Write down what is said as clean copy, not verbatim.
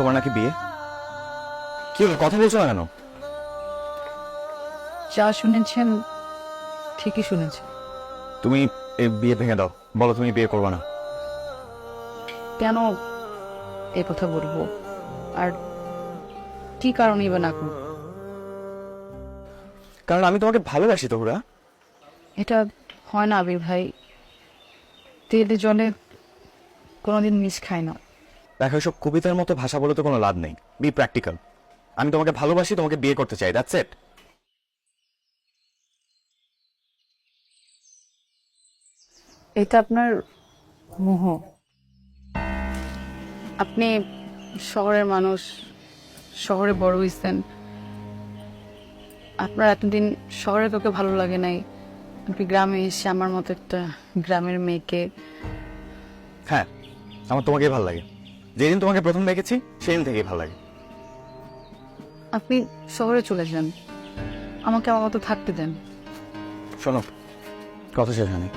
তোমার নাকি বিয়ে? কি হলো, কথা বলছো না কেন? যা শুনেছেন ঠিকই শুনেছেন। তুমি এই বিয়ে ভেঙে দাও, বলো তুমি বিয়ে করবে না। কেন এ কথা বলবো, আর কি কারণেই বা না করবো? কারণ আমি তোমাকে ভালোবাসি তোহরা। এটা হয় না আবির ভাই, তেলে জলে কোনোদিন মিশ খায় না। দেখো, এসব কবিতার মতো ভাষা বলে তো কোনো লাভ নেই। B practical. আমি তোমাকে ভালোবাসি, তোমাকে বিয়ে করতে চাই, দ্যাটস ইট। এটা আপনার মোহ। আপনি শহরের মানুষ, শহরে বড় হইছেন, আপনার এতদিন শহরে কাউকে ভালো লাগে নাই, আপনি গ্রামে এসে আমার মতো একটা গ্রামের মেয়েকে। হ্যাঁ, আমার তোমাকেই ভালো লাগে। যেদিন তোমাকে প্রথম দেখেছি সেদিন থেকেই ভালো লাগে। আপনি শহরে চলে যান, আমাকে আমার মতো থাকতে দেন। শোনো, কথা শেষ হয়নি।